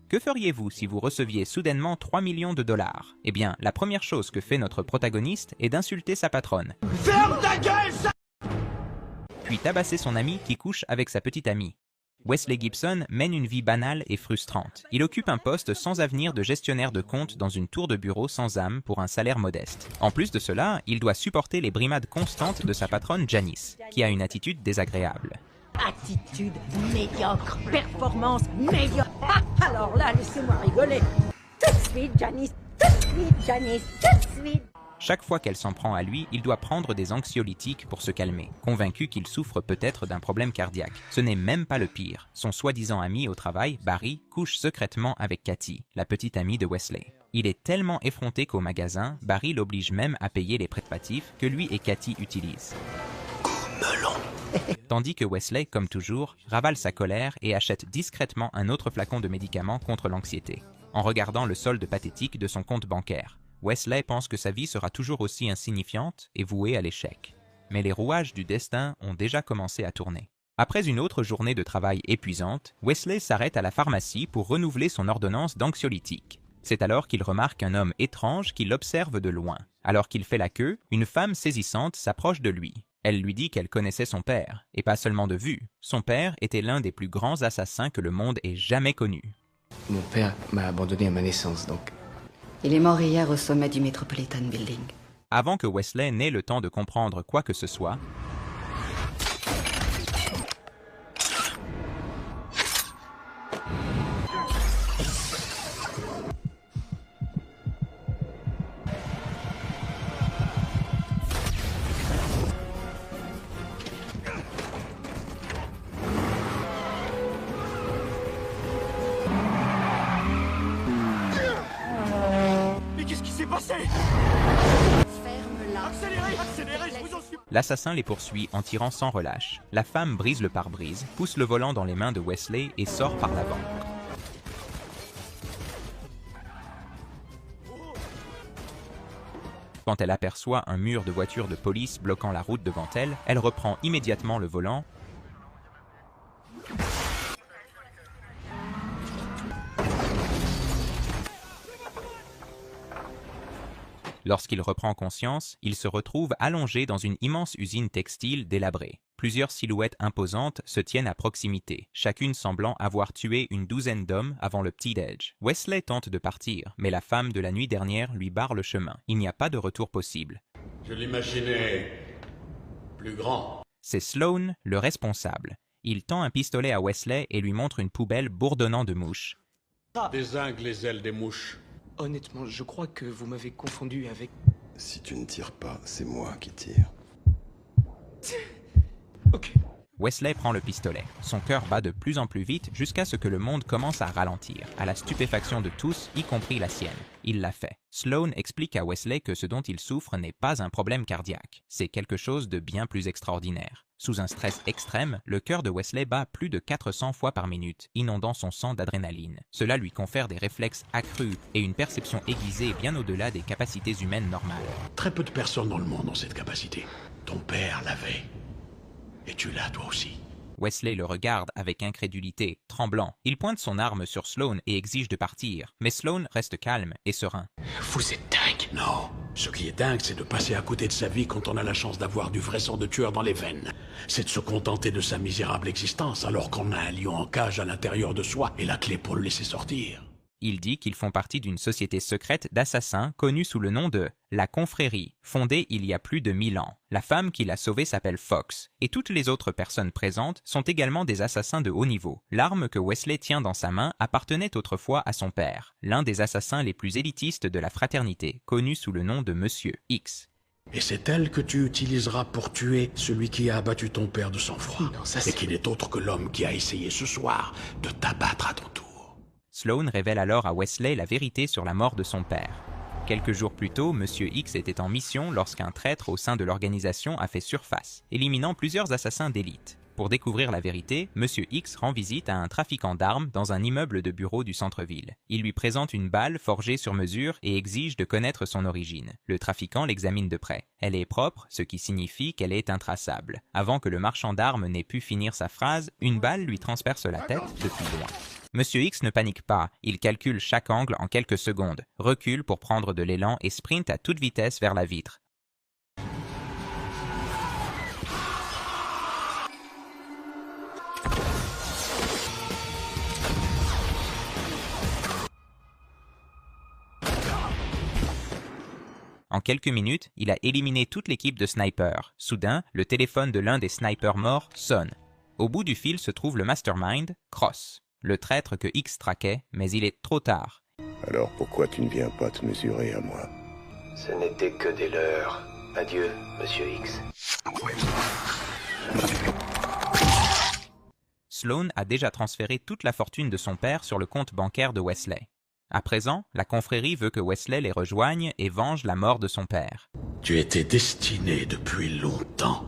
Que feriez-vous si vous receviez soudainement 3 millions de dollars? Eh bien, la première chose que fait notre protagoniste est d'insulter sa patronne. Ferme ta gueule, ça... Puis tabasser son ami qui couche avec sa petite amie. Wesley Gibson mène une vie banale et frustrante. Il occupe un poste sans avenir de gestionnaire de compte dans une tour de bureau sans âme pour un salaire modeste. En plus de cela, il doit supporter les brimades constantes de sa patronne Janice, qui a une attitude désagréable. Attitude médiocre, performance médiocre. Ah, alors là, laissez-moi rigoler. Tout de suite, Janice, tout de suite, Janice, tout de suite. Chaque fois qu'elle s'en prend à lui, il doit prendre des anxiolytiques pour se calmer, convaincu qu'il souffre peut-être d'un problème cardiaque. Ce n'est même pas le pire. Son soi-disant ami au travail, Barry, couche secrètement avec Cathy, la petite amie de Wesley. Il est tellement effronté qu'au magasin, Barry l'oblige même à payer les préservatifs que lui et Cathy utilisent. Tandis que Wesley, comme toujours, ravale sa colère et achète discrètement un autre flacon de médicaments contre l'anxiété. En regardant le solde pathétique de son compte bancaire, Wesley pense que sa vie sera toujours aussi insignifiante et vouée à l'échec. Mais les rouages du destin ont déjà commencé à tourner. Après une autre journée de travail épuisante, Wesley s'arrête à la pharmacie pour renouveler son ordonnance d'anxiolytique. C'est alors qu'il remarque un homme étrange qui l'observe de loin. Alors qu'il fait la queue, une femme saisissante s'approche de lui. Elle lui dit qu'elle connaissait son père, et pas seulement de vue. Son père était l'un des plus grands assassins que le monde ait jamais connu. Mon père m'a abandonné à ma naissance, donc... Il est mort hier au sommet du Metropolitan Building. Avant que Wesley n'ait le temps de comprendre quoi que ce soit, l'assassin les poursuit en tirant sans relâche. La femme brise le pare-brise, pousse le volant dans les mains de Wesley et sort par l'avant. Quand elle aperçoit un mur de voitures de police bloquant la route devant elle, elle reprend immédiatement le volant Lorsqu'il reprend conscience, il se retrouve allongé dans une immense usine textile délabrée. Plusieurs silhouettes imposantes se tiennent à proximité, chacune semblant avoir tué une douzaine d'hommes avant le petit-déj. Wesley tente de partir, mais la femme de la nuit dernière lui barre le chemin. Il n'y a pas de retour possible. Je l'imaginais plus grand. C'est Sloan, le responsable. Il tend un pistolet à Wesley et lui montre une poubelle bourdonnant de mouches. Dézingue les ailes des mouches. Honnêtement, je crois que vous m'avez confondu avec... Si tu ne tires pas, c'est moi qui tire. Ok. Wesley prend le pistolet. Son cœur bat de plus en plus vite jusqu'à ce que le monde commence à ralentir, à la stupéfaction de tous, y compris la sienne. Il l'a fait. Sloan explique à Wesley que ce dont il souffre n'est pas un problème cardiaque. C'est quelque chose de bien plus extraordinaire. Sous un stress extrême, le cœur de Wesley bat plus de 400 fois par minute, inondant son sang d'adrénaline. Cela lui confère des réflexes accrus et une perception aiguisée bien au-delà des capacités humaines normales. Très peu de personnes dans le monde ont cette capacité. Ton père l'avait. Et tu l'as toi aussi. Wesley le regarde avec incrédulité, tremblant. Il pointe son arme sur Sloan et exige de partir. Mais Sloan reste calme et serein. Vous êtes dingue. Non. Ce qui est dingue, c'est de passer à côté de sa vie quand on a la chance d'avoir du vrai sang de tueur dans les veines. C'est de se contenter de sa misérable existence alors qu'on a un lion en cage à l'intérieur de soi et la clé pour le laisser sortir. Il dit qu'ils font partie d'une société secrète d'assassins connue sous le nom de la Confrérie, fondée il y a plus de 1000 ans. La femme qui l'a sauvée s'appelle Fox, et toutes les autres personnes présentes sont également des assassins de haut niveau. L'arme que Wesley tient dans sa main appartenait autrefois à son père, l'un des assassins les plus élitistes de la fraternité, connu sous le nom de Monsieur X. Et c'est elle que tu utiliseras pour tuer celui qui a abattu ton père de sang-froid. Non, ça et c'est... qui n'est autre que l'homme qui a essayé ce soir de t'abattre à ton tour. Sloan révèle alors à Wesley la vérité sur la mort de son père. Quelques jours plus tôt, Monsieur X était en mission lorsqu'un traître au sein de l'organisation a fait surface, éliminant plusieurs assassins d'élite. Pour découvrir la vérité, Monsieur X rend visite à un trafiquant d'armes dans un immeuble de bureau du centre-ville. Il lui présente une balle forgée sur mesure et exige de connaître son origine. Le trafiquant l'examine de près. Elle est propre, ce qui signifie qu'elle est intraçable. Avant que le marchand d'armes n'ait pu finir sa phrase, une balle lui transperce la tête depuis loin. Monsieur X ne panique pas, il calcule chaque angle en quelques secondes, recule pour prendre de l'élan et sprinte à toute vitesse vers la vitre. En quelques minutes, il a éliminé toute l'équipe de snipers. Soudain, le téléphone de l'un des snipers morts sonne. Au bout du fil se trouve le mastermind, Cross, le traître que X traquait, mais il est trop tard. Alors pourquoi tu ne viens pas te mesurer à moi? Ce n'était que des leurs. Adieu, Monsieur X. Sloan a déjà transféré toute la fortune de son père sur le compte bancaire de Wesley. À présent, la confrérie veut que Wesley les rejoigne et venge la mort de son père. Tu étais destiné depuis longtemps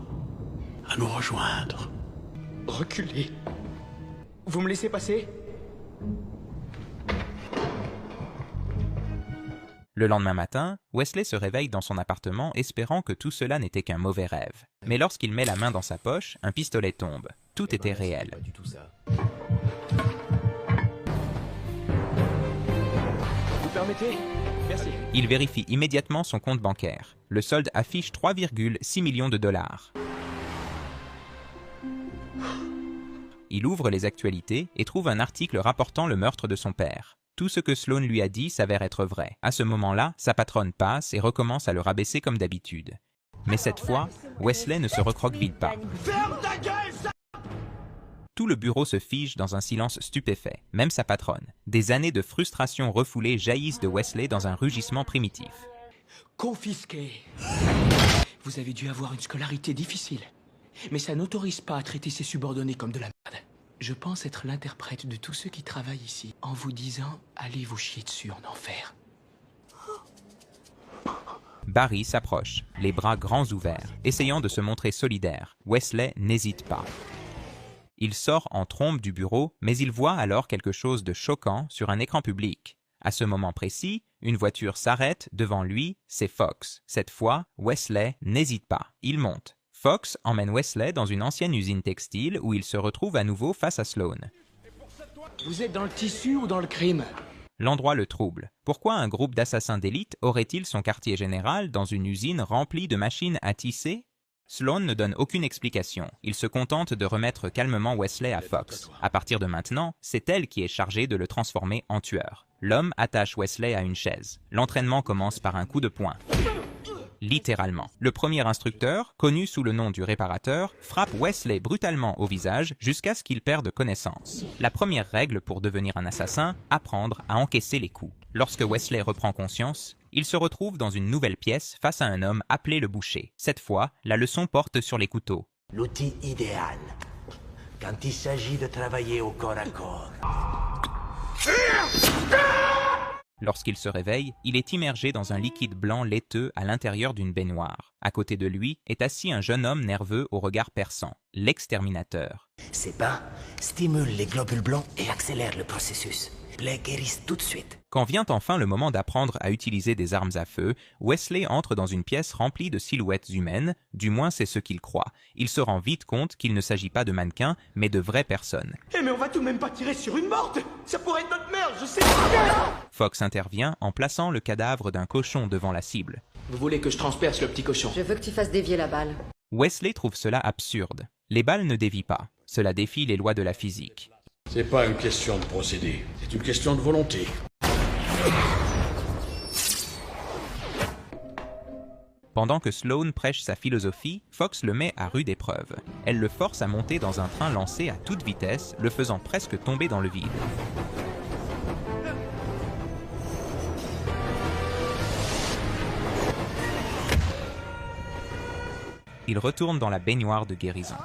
à nous rejoindre. Reculez. Vous me laissez passer? Le lendemain matin, Wesley se réveille dans son appartement espérant que tout cela n'était qu'un mauvais rêve. Mais lorsqu'il met la main dans sa poche, un pistolet tombe. Tout était réel. Pas du tout ça. Permettez? Merci. Il vérifie immédiatement son compte bancaire. Le solde affiche 3,6 millions de dollars. Il ouvre les actualités et trouve un article rapportant le meurtre de son père. Tout ce que Sloan lui a dit s'avère être vrai. À ce moment-là, sa patronne passe et recommence à le rabaisser comme d'habitude. Mais cette fois, Wesley ne se recroqueville pas. Tout le bureau se fige dans un silence stupéfait, même sa patronne. Des années de frustration refoulée jaillissent de Wesley dans un rugissement primitif. Confisqué. Vous avez dû avoir une scolarité difficile. Mais ça n'autorise pas à traiter ses subordonnés comme de la merde. Je pense être l'interprète de tous ceux qui travaillent ici, en vous disant « Allez vous chier dessus en enfer ». Barry s'approche, les bras grands ouverts, essayant de se montrer solidaire. Wesley n'hésite pas. Il sort en trombe du bureau, mais il voit alors quelque chose de choquant sur un écran public. À ce moment précis, une voiture s'arrête devant lui, c'est Fox. Cette fois, Wesley n'hésite pas, il monte. Fox emmène Wesley dans une ancienne usine textile où il se retrouve à nouveau face à Sloan. Vous êtes dans le tissu ou dans le crime? L'endroit le trouble. Pourquoi un groupe d'assassins d'élite aurait-il son quartier général dans une usine remplie de machines à tisser? Sloan ne donne aucune explication. Il se contente de remettre calmement Wesley à Fox. À partir de maintenant, c'est elle qui est chargée de le transformer en tueur. L'homme attache Wesley à une chaise. L'entraînement commence par un coup de poing. Littéralement. Le premier instructeur, connu sous le nom du réparateur, frappe Wesley brutalement au visage jusqu'à ce qu'il perde connaissance. La première règle pour devenir un assassin, apprendre à encaisser les coups. Lorsque Wesley reprend conscience, il se retrouve dans une nouvelle pièce face à un homme appelé le boucher. Cette fois, la leçon porte sur les couteaux. L'outil idéal quand il s'agit de travailler au corps à corps. Lorsqu'il se réveille, il est immergé dans un liquide blanc laiteux à l'intérieur d'une baignoire. À côté de lui est assis un jeune homme nerveux au regard perçant, l'exterminateur. Ces bains stimulent les globules blancs et accélèrent le processus. Les guérissent tout de suite. Quand vient enfin le moment d'apprendre à utiliser des armes à feu, Wesley entre dans une pièce remplie de silhouettes humaines, du moins c'est ce qu'il croit. Il se rend vite compte qu'il ne s'agit pas de mannequins, mais de vraies personnes. Eh mais on va tout de même pas tirer sur une morte! Ça pourrait être notre mère, je sais! Fox intervient en plaçant le cadavre d'un cochon devant la cible. Vous voulez que je transperce le petit cochon? Je veux que tu fasses dévier la balle. Wesley trouve cela absurde. Les balles ne dévient pas. Cela défie les lois de la physique. C'est pas une question de procédé, c'est une question de volonté. Pendant que Sloan prêche sa philosophie, Fox le met à rude épreuve. Elle le force à monter dans un train lancé à toute vitesse, le faisant presque tomber dans le vide. Il retourne dans la baignoire de guérison.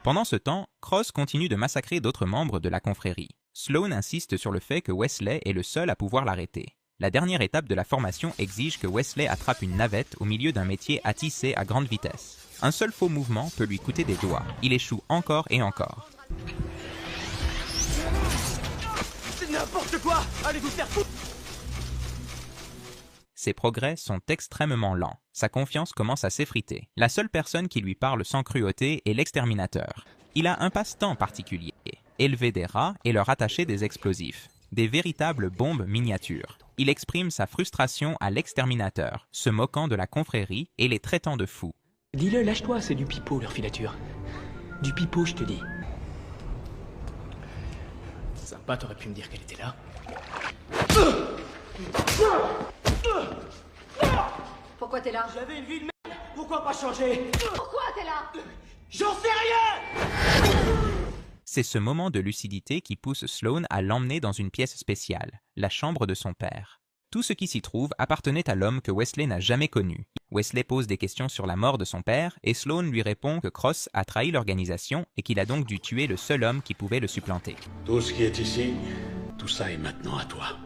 Pendant ce temps, Cross continue de massacrer d'autres membres de la confrérie. Sloan insiste sur le fait que Wesley est le seul à pouvoir l'arrêter. La dernière étape de la formation exige que Wesley attrape une navette au milieu d'un métier à tisser à grande vitesse. Un seul faux mouvement peut lui coûter des doigts. Il échoue encore et encore. C'est n'importe quoi! Allez vous faire foutre! Ses progrès sont extrêmement lents. Sa confiance commence à s'effriter. La seule personne qui lui parle sans cruauté est l'exterminateur. Il a un passe-temps particulier. Élever des rats et leur attacher des explosifs. Des véritables bombes miniatures. Il exprime sa frustration à l'exterminateur, se moquant de la confrérie et les traitant de fous. Dis-le, lâche-toi, c'est du pipeau leur filature. Du pipeau, je te dis. Sympa, t'aurais pu me dire qu'elle était là. Pourquoi t'es là? J'avais une vie de merde, pourquoi pas changer? Pourquoi t'es là? J'en sais rien! C'est ce moment de lucidité qui pousse Sloane à l'emmener dans une pièce spéciale, la chambre de son père. Tout ce qui s'y trouve appartenait à l'homme que Wesley n'a jamais connu. Wesley pose des questions sur la mort de son père et Sloane lui répond que Cross a trahi l'organisation et qu'il a donc dû tuer le seul homme qui pouvait le supplanter. Tout ce qui est ici, tout ça est maintenant à toi.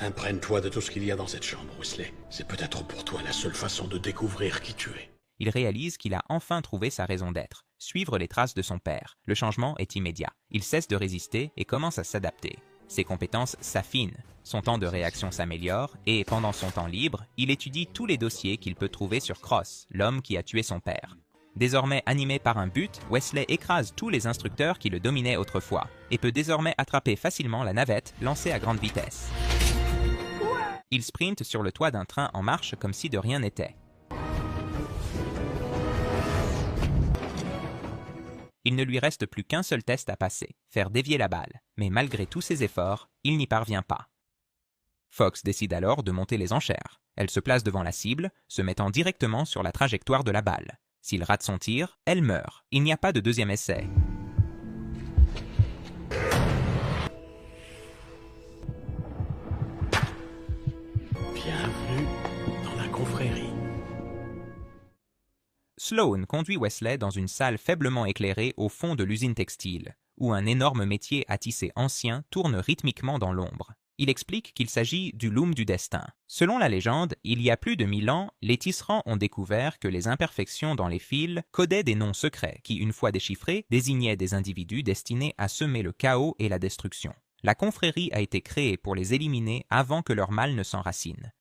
Imprègne-toi de tout ce qu'il y a dans cette chambre, Wesley. C'est peut-être pour toi la seule façon de découvrir qui tu es. Il réalise qu'il a enfin trouvé sa raison d'être, suivre les traces de son père. Le changement est immédiat. Il cesse de résister et commence à s'adapter. Ses compétences s'affinent, son temps de réaction s'améliore et, pendant son temps libre, il étudie tous les dossiers qu'il peut trouver sur Cross, l'homme qui a tué son père. Désormais animé par un but, Wesley écrase tous les instructeurs qui le dominaient autrefois et peut désormais attraper facilement la navette lancée à grande vitesse. Il sprinte sur le toit d'un train en marche comme si de rien n'était. Il ne lui reste plus qu'un seul test à passer, faire dévier la balle. Mais malgré tous ses efforts, il n'y parvient pas. Fox décide alors de monter les enchères. Elle se place devant la cible, se mettant directement sur la trajectoire de la balle. S'il rate son tir, elle meurt. Il n'y a pas de deuxième essai. Bienvenue dans la confrérie. Sloane conduit Wesley dans une salle faiblement éclairée au fond de l'usine textile, où un énorme métier à tisser ancien tourne rythmiquement dans l'ombre. Il explique qu'il s'agit du loom du destin. Selon la légende, il y a plus de 1000 ans, les tisserands ont découvert que les imperfections dans les fils codaient des noms secrets qui, une fois déchiffrés, désignaient des individus destinés à semer le chaos et la destruction. La confrérie a été créée pour les éliminer avant que leur mal ne s'enracine.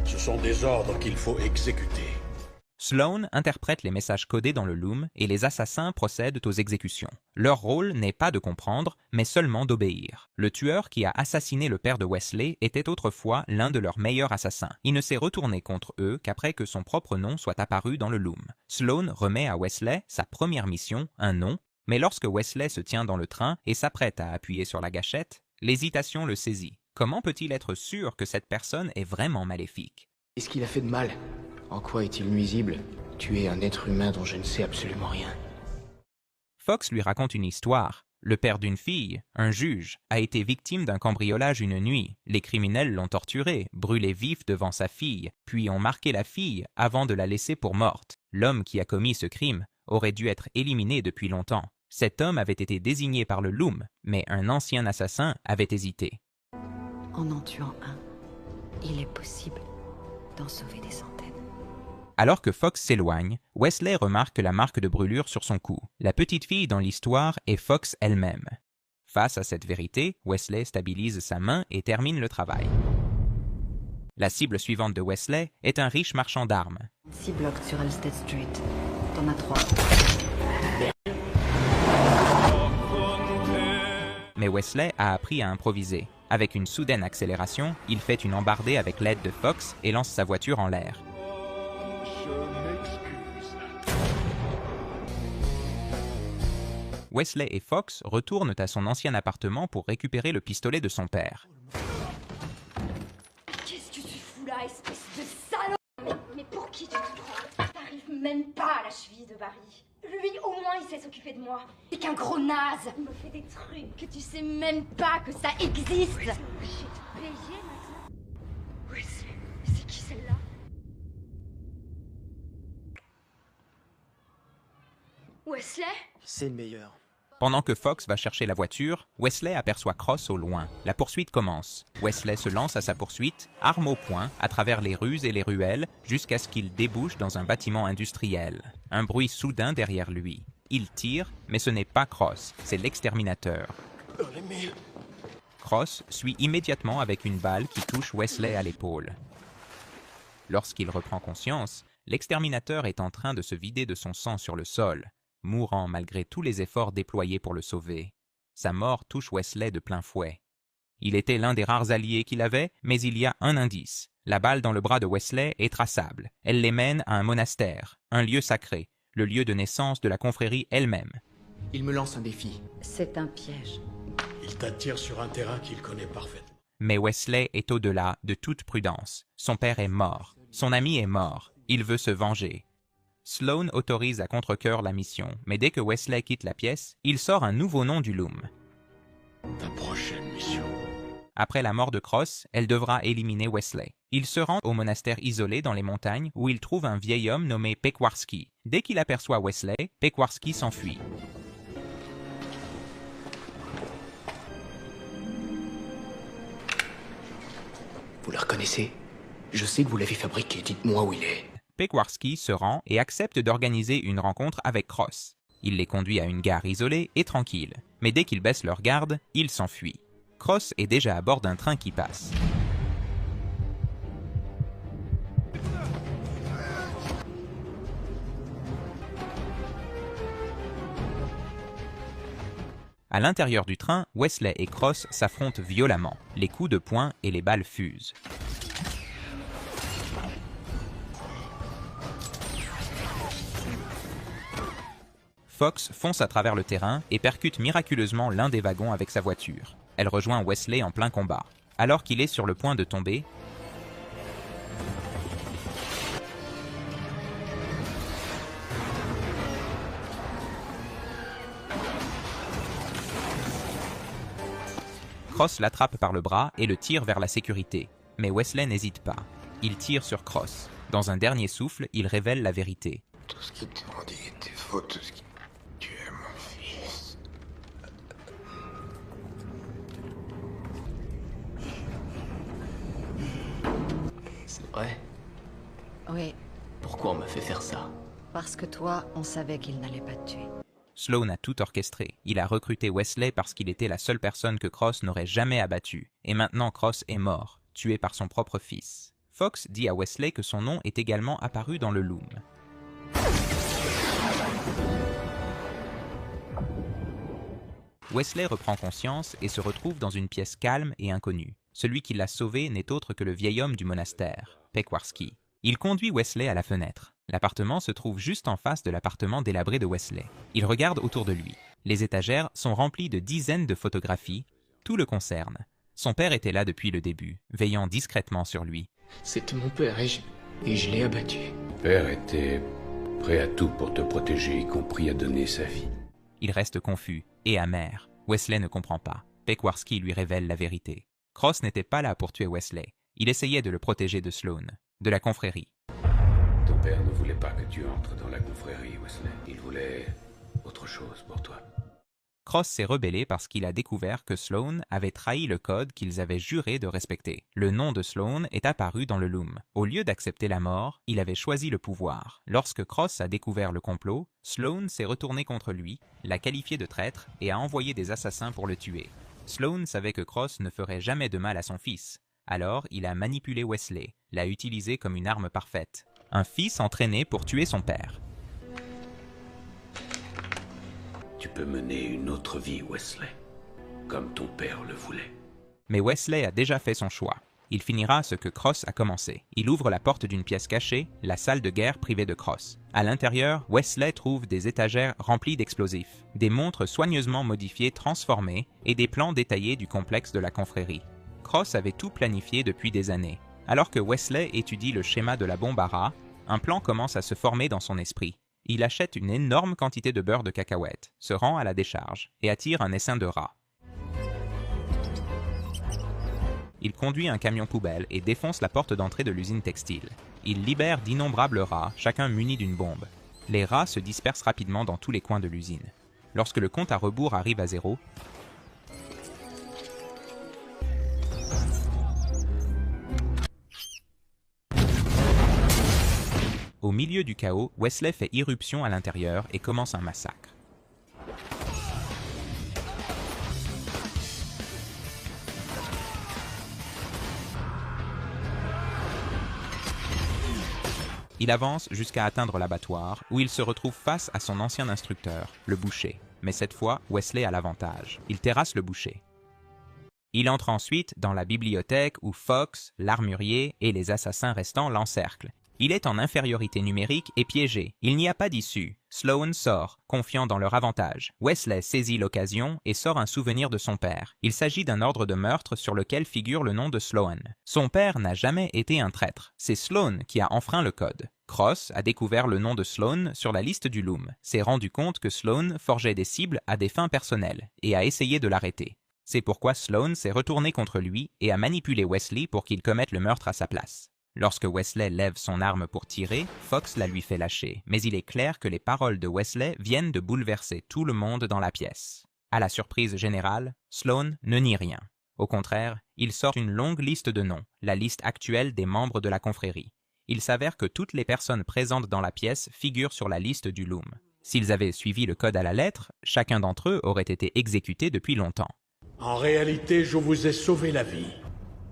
Ce sont des ordres qu'il faut exécuter. Sloane interprète les messages codés dans le loom et les assassins procèdent aux exécutions. Leur rôle n'est pas de comprendre, mais seulement d'obéir. Le tueur qui a assassiné le père de Wesley était autrefois l'un de leurs meilleurs assassins. Il ne s'est retourné contre eux qu'après que son propre nom soit apparu dans le loom. Sloane remet à Wesley sa première mission, un nom, mais lorsque Wesley se tient dans le train et s'apprête à appuyer sur la gâchette, l'hésitation le saisit. Comment peut-il être sûr que cette personne est vraiment maléfique? Qu'est-ce qu'il a fait de mal? En quoi est-il nuisible? Tuer un être humain dont je ne sais absolument rien. Fox lui raconte une histoire. Le père d'une fille, un juge, a été victime d'un cambriolage une nuit. Les criminels l'ont torturé, brûlé vif devant sa fille, puis ont marqué la fille avant de la laisser pour morte. L'homme qui a commis ce crime aurait dû être éliminé depuis longtemps. Cet homme avait été désigné par le loom, mais un ancien assassin avait hésité. En tuant un, il est possible d'en sauver des centaines. Alors que Fox s'éloigne, Wesley remarque la marque de brûlure sur son cou. La petite fille dans l'histoire est Fox elle-même. Face à cette vérité, Wesley stabilise sa main et termine le travail. La cible suivante de Wesley est un riche marchand d'armes. 6 blocs sur Halstead Street. T'en as 3. Mais Wesley a appris à improviser. Avec une soudaine accélération, il fait une embardée avec l'aide de Fox et lance sa voiture en l'air. Wesley et Fox retournent à son ancien appartement pour récupérer le pistolet de son père. Qu'est-ce que tu fous là, espèce de salaud? Mais pour qui tu te prends? T'arrives même pas à la cheville de Barry. Lui, au moins, il sait s'occuper de moi. T'es qu'un gros naze. Il me fait des trucs que tu sais même pas que ça existe. J'ai tout payé maintenant. Wesley, c'est qui celle-là? Wesley? C'est le meilleur. Pendant que Fox va chercher la voiture, Wesley aperçoit Cross au loin. La poursuite commence. Wesley se lance à sa poursuite, arme au poing, à travers les rues et les ruelles, jusqu'à ce qu'il débouche dans un bâtiment industriel. Un bruit soudain derrière lui. Il tire, mais ce n'est pas Cross, c'est l'exterminateur. Cross suit immédiatement avec une balle qui touche Wesley à l'épaule. Lorsqu'il reprend conscience, l'exterminateur est en train de se vider de son sang sur le sol, mourant malgré tous les efforts déployés pour le sauver. Sa mort touche Wesley de plein fouet. Il était l'un des rares alliés qu'il avait, mais il y a un indice. La balle dans le bras de Wesley est traçable. Elle les mène à un monastère, un lieu sacré, le lieu de naissance de la confrérie elle-même. Il me lance un défi. C'est un piège. Il t'attire sur un terrain qu'il connaît parfaitement. Mais Wesley est au-delà de toute prudence. Son père est mort. Son ami est mort. Il veut se venger. Sloane autorise à contre-cœur la mission, mais dès que Wesley quitte la pièce, il sort un nouveau nom du Loom. Ta prochaine mission. Après la mort de Cross, elle devra éliminer Wesley. Il se rend au monastère isolé dans les montagnes où il trouve un vieil homme nommé Pequarski. Dès qu'il aperçoit Wesley, Pequarski s'enfuit. Vous le reconnaissez? Je sais que vous l'avez fabriqué, dites-moi où il est. Pequarski se rend et accepte d'organiser une rencontre avec Cross. Il les conduit à une gare isolée et tranquille, mais dès qu'ils baissent leur garde, il s'enfuit. Cross est déjà à bord d'un train qui passe. À l'intérieur du train, Wesley et Cross s'affrontent violemment. Les coups de poing et les balles fusent. Fox fonce à travers le terrain et percute miraculeusement l'un des wagons avec sa voiture. Elle rejoint Wesley en plein combat. Alors qu'il est sur le point de tomber, Cross l'attrape par le bras et le tire vers la sécurité. Mais Wesley n'hésite pas. Il tire sur Cross. Dans un dernier souffle, il révèle la vérité. Tout ce qu'ils t'ont dit était faux, tout ce qui... Tu es mon fils. C'est vrai? Oui, Pourquoi on m'a fait faire ça? parce que toi, on savait qu'il n'allait pas te tuer. Sloane a tout orchestré. Il a recruté Wesley parce qu'il était la seule personne que Cross n'aurait jamais abattue. Et maintenant Cross est mort, tué par son propre fils. Fox dit à Wesley que son nom est également apparu dans le Loom. Wesley reprend conscience et se retrouve dans une pièce calme et inconnue. Celui qui l'a sauvé n'est autre que le vieil homme du monastère, Pequarski. Il conduit Wesley à la fenêtre. L'appartement se trouve juste en face de l'appartement délabré de Wesley. Il regarde autour de lui. Les étagères sont remplies de dizaines de photographies. Tout le concerne. Son père était là depuis le début, veillant discrètement sur lui. C'était mon père et je l'ai abattu. Père était prêt à tout pour te protéger, y compris à donner sa vie. Il reste confus et amer. Wesley ne comprend pas. Pequarski lui révèle la vérité. Cross n'était pas là pour tuer Wesley. Il essayait de le protéger de Sloane, de la confrérie. Ton père ne voulait pas que tu entres dans la confrérie, Wesley. Il voulait autre chose pour toi. Cross s'est rebellé parce qu'il a découvert que Sloane avait trahi le code qu'ils avaient juré de respecter. Le nom de Sloane est apparu dans le Loom. Au lieu d'accepter la mort, il avait choisi le pouvoir. Lorsque Cross a découvert le complot, Sloane s'est retourné contre lui, l'a qualifié de traître et a envoyé des assassins pour le tuer. Sloane savait que Cross ne ferait jamais de mal à son fils. Alors, il a manipulé Wesley, l'a utilisé comme une arme parfaite. Un fils entraîné pour tuer son père. Tu peux mener une autre vie, Wesley, comme ton père le voulait. Mais Wesley a déjà fait son choix. Il finira ce que Cross a commencé. Il ouvre la porte d'une pièce cachée, la salle de guerre privée de Cross. À l'intérieur, Wesley trouve des étagères remplies d'explosifs, des montres soigneusement modifiées transformées et des plans détaillés du complexe de la confrérie. Cross avait tout planifié depuis des années. Alors que Wesley étudie le schéma de la bombe à rats, un plan commence à se former dans son esprit. Il achète une énorme quantité de beurre de cacahuète, se rend à la décharge et attire un essaim de rats. Il conduit un camion poubelle et défonce la porte d'entrée de l'usine textile. Il libère d'innombrables rats, chacun muni d'une bombe. Les rats se dispersent rapidement dans tous les coins de l'usine. Lorsque le compte à rebours arrive à 0, au milieu du chaos, Wesley fait irruption à l'intérieur et commence un massacre. Il avance jusqu'à atteindre l'abattoir, où il se retrouve face à son ancien instructeur, le boucher. Mais cette fois, Wesley a l'avantage. Il terrasse le boucher. Il entre ensuite dans la bibliothèque où Fox, l'armurier et les assassins restants l'encerclent. Il est en infériorité numérique et piégé. Il n'y a pas d'issue. Sloan sort, confiant dans leur avantage. Wesley saisit l'occasion et sort un souvenir de son père. Il s'agit d'un ordre de meurtre sur lequel figure le nom de Sloan. Son père n'a jamais été un traître. C'est Sloan qui a enfreint le code. Cross a découvert le nom de Sloan sur la liste du Loom, s'est rendu compte que Sloan forgeait des cibles à des fins personnelles et a essayé de l'arrêter. C'est pourquoi Sloan s'est retourné contre lui et a manipulé Wesley pour qu'il commette le meurtre à sa place. Lorsque Wesley lève son arme pour tirer, Fox la lui fait lâcher, mais il est clair que les paroles de Wesley viennent de bouleverser tout le monde dans la pièce. À la surprise générale, Sloan ne nie rien. Au contraire, il sort une longue liste de noms, la liste actuelle des membres de la confrérie. Il s'avère que toutes les personnes présentes dans la pièce figurent sur la liste du Loom. S'ils avaient suivi le code à la lettre, chacun d'entre eux aurait été exécuté depuis longtemps. En réalité, je vous ai sauvé la vie.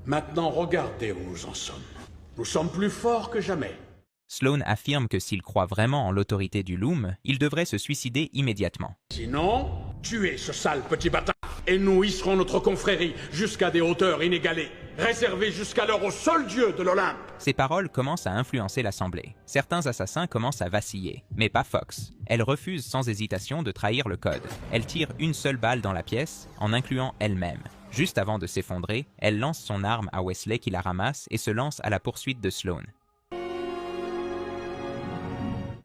Maintenant, regardez où nous en sommes. Nous sommes plus forts que jamais. Sloan affirme que s'il croit vraiment en l'autorité du Loom, il devrait se suicider immédiatement. Sinon, tuez ce sale petit bâtard et nous hisserons notre confrérie jusqu'à des hauteurs inégalées, réservées jusqu'alors au seul dieu de l'Olympe. Ces paroles commencent à influencer l'Assemblée. Certains assassins commencent à vaciller, mais pas Fox. Elle refuse sans hésitation de trahir le code. Elle tire une seule balle dans la pièce, en incluant elle-même. Juste avant de s'effondrer, elle lance son arme à Wesley qui la ramasse et se lance à la poursuite de Sloan.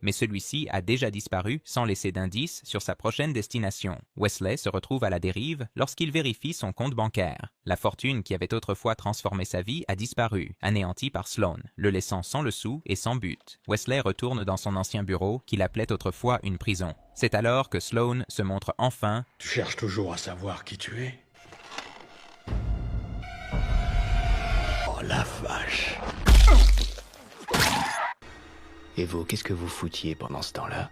Mais celui-ci a déjà disparu sans laisser d'indice sur sa prochaine destination. Wesley se retrouve à la dérive lorsqu'il vérifie son compte bancaire. La fortune qui avait autrefois transformé sa vie a disparu, anéantie par Sloan, le laissant sans le sou et sans but. Wesley retourne dans son ancien bureau qu'il appelait autrefois une prison. C'est alors que Sloan se montre enfin... Tu cherches toujours à savoir qui tu es? Oh la vache! Et vous, qu'est-ce que vous foutiez pendant ce temps-là?